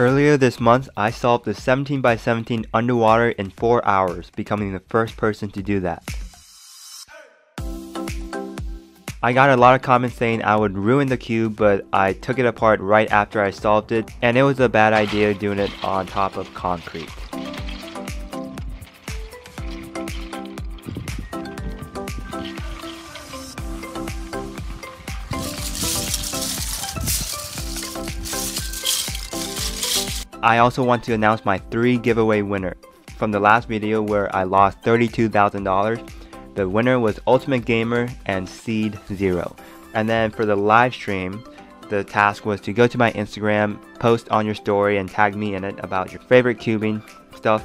Earlier this month, I solved the 17 by 17 underwater in 4 hours, becoming the first person to do that. I got a lot of comments saying I would ruin the cube, but I took it apart right after I solved it, and it was a bad idea doing it on top of concrete. I also want to announce my 3 giveaway winner. From the last video where I lost $32,000, the winner was Ultimate Gamer and Seed0. And then for the live stream, the task was to go to my Instagram, post on your story and tag me in it about your favorite cubing stuff,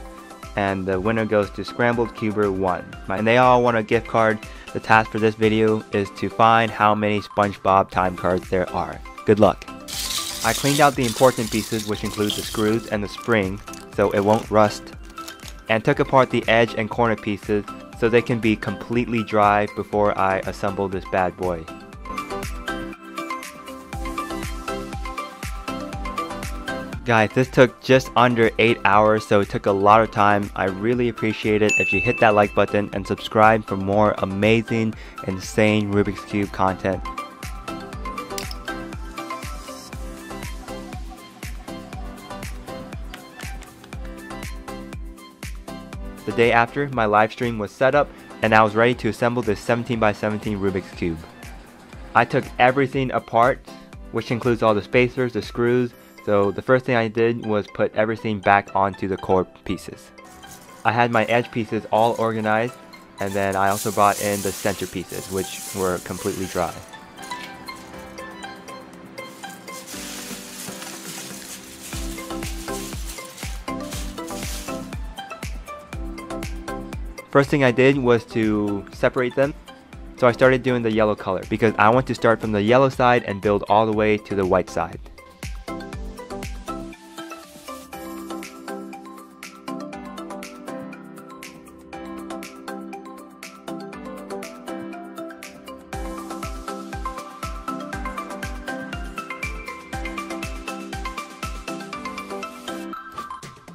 and the winner goes to Scrambled Cuber 1. And they all want a gift card. The task for this video is to find how many SpongeBob time cards there are. Good luck. I cleaned out the important pieces, which include the screws and the spring, so it won't rust, and took apart the edge and corner pieces so they can be completely dry before I assemble this bad boy. Guys, this took just under 8 hours, so it took a lot of time. I really appreciate it if you hit that like button and subscribe for more amazing, insane Rubik's Cube content. The day after, my live stream was set up and I was ready to assemble this 17 by 17 Rubik's Cube. I took everything apart, which includes all the spacers, the screws, so the first thing I did was put everything back onto the core pieces. I had my edge pieces all organized, and then I also brought in the center pieces, which were completely dry. First thing I did was to separate them, so I started doing the yellow color because I want to start from the yellow side and build all the way to the white side.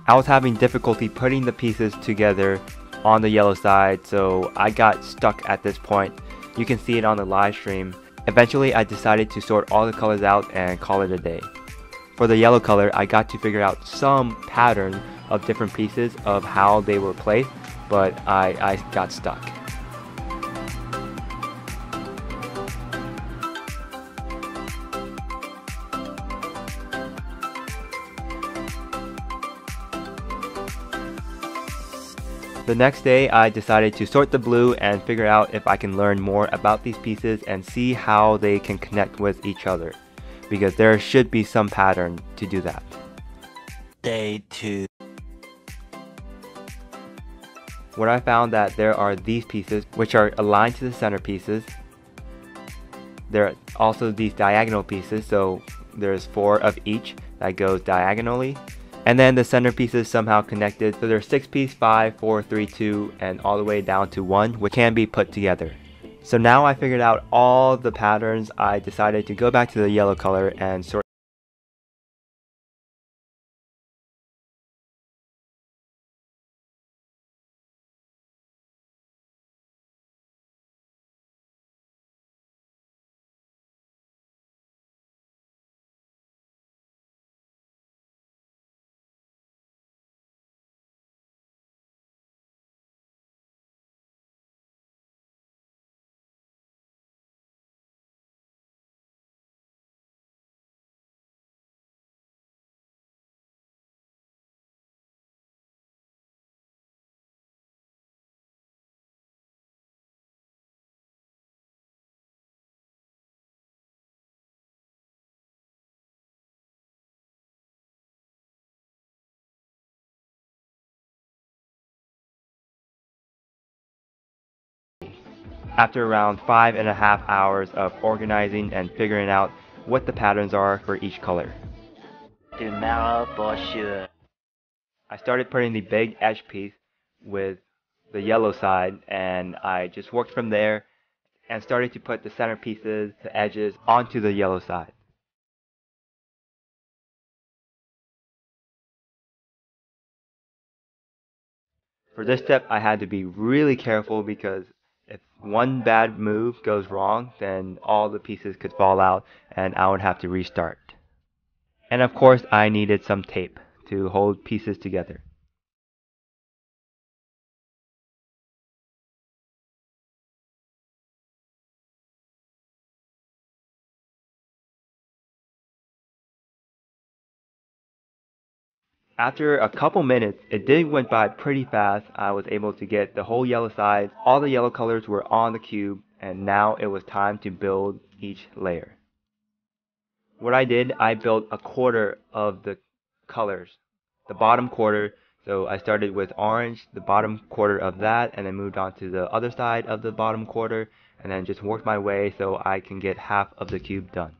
I was having difficulty putting the pieces together on the yellow side, so I got stuck at this point. You can see it on the live stream. Eventually I decided to sort all the colors out and call it a day. For the yellow color, I got to figure out some pattern of different pieces of how they were placed, but I got stuck. The next day, I decided to sort the blue and figure out if I can learn more about these pieces and see how they can connect with each other, because there should be some pattern to do that. Day 2. What I found that there are these pieces which are aligned to the center pieces. There are also these diagonal pieces, so there's 4 of each that goes diagonally. And then the center pieces somehow connected, so there's 6 piece, 5, 4, 3, 2, and all the way down to 1, which can be put together. So now I figured out all the patterns, I decided to go back to the yellow color and sort. After around 5.5 hours of organizing and figuring out what the patterns are for each color. I started putting the big edge piece with the yellow side, and I just worked from there and started to put the center pieces, the edges, onto the yellow side. For this step, I had to be really careful because if one bad move goes wrong, then all the pieces could fall out and I would have to restart. And of course, I needed some tape to hold pieces together. After a couple minutes, it did went by pretty fast. I was able to get the whole yellow side. All the yellow colors were on the cube, and now it was time to build each layer. What I did, I built a quarter of the colors, the bottom quarter. So I started with orange, the bottom quarter of that, and then moved on to the other side of the bottom quarter, and then just worked my way so I can get half of the cube done.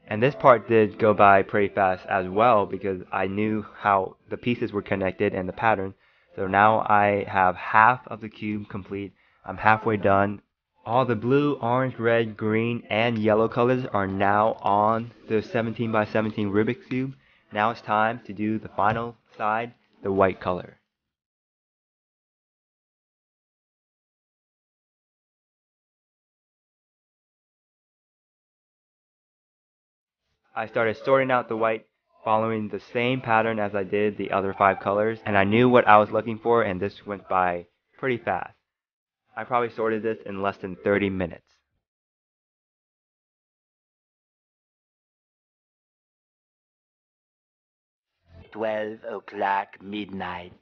And this part did go by pretty fast as well because I knew how the pieces were connected and the pattern. So now I have half of the cube complete. I'm halfway done. All the blue, orange, red, green, and yellow colors are now on the 17 by 17 Rubik's Cube. Now it's time to do the final side, the white color. I started sorting out the white following the same pattern as I did the other 5 colors, and I knew what I was looking for, and this went by pretty fast. I probably sorted this in less than 30 minutes. midnight.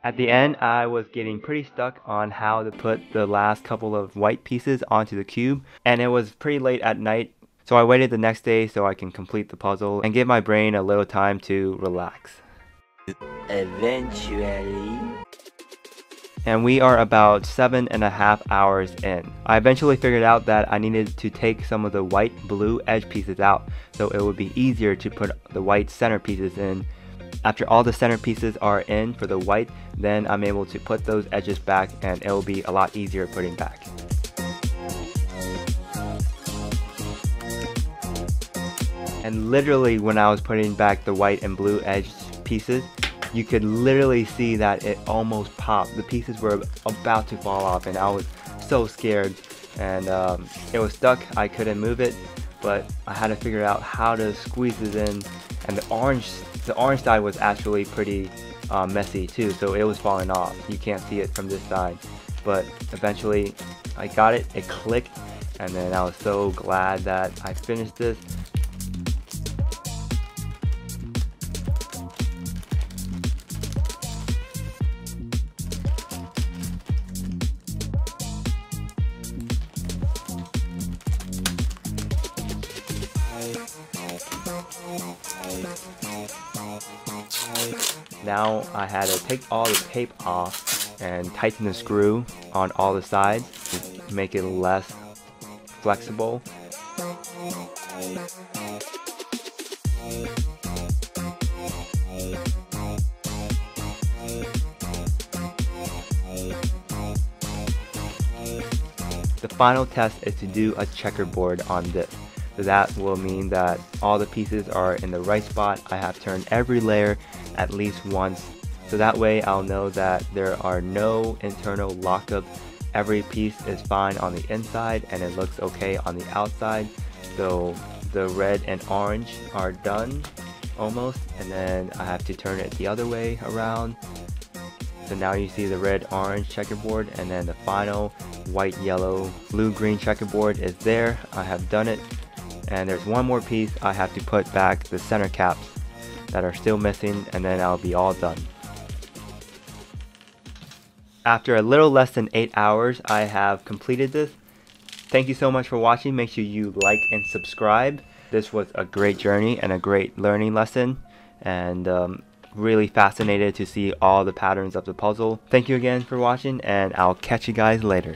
At the end, I was getting pretty stuck on how to put the last couple of white pieces onto the cube, and it was pretty late at night, so I waited the next day so I can complete the puzzle and give my brain a little time to relax. Eventually. And we are about 7.5 hours in. I eventually figured out that I needed to take some of the white blue edge pieces out so it would be easier to put the white center pieces in. After all the center pieces are in for the white, then I'm able to put those edges back and it will be a lot easier putting back. And literally when I was putting back the white and blue edge pieces, you could literally see that it almost popped. The pieces were about to fall off and I was so scared, and it was stuck. I couldn't move it, but I had to figure out how to squeeze it in. And the orange side was actually pretty messy too, so it was falling off. You can't see it from this side, but eventually I got it. It clicked, and then I was so glad that I finished this. Now I had to take all the tape off and tighten the screw on all the sides to make it less flexible. The final test is to do a checkerboard on this. So that will mean that all the pieces are in the right spot. I have turned every layer at least once, so that way I'll know that there are no internal lockups. Every piece is fine on the inside and it looks okay on the outside. So the red and orange are done almost, and then I have to turn it the other way around. So now you see the red orange checkerboard, and then the final white yellow blue green checkerboard is there. I have done it. And there's one more piece. I have to put back the center caps that are still missing, and then I'll be all done. After a little less than 8 hours, I have completed this. Thank you so much for watching. Make sure you like and subscribe. This was a great journey and a great learning lesson, and really fascinated to see all the patterns of the puzzle. Thank you again for watching, and I'll catch you guys later.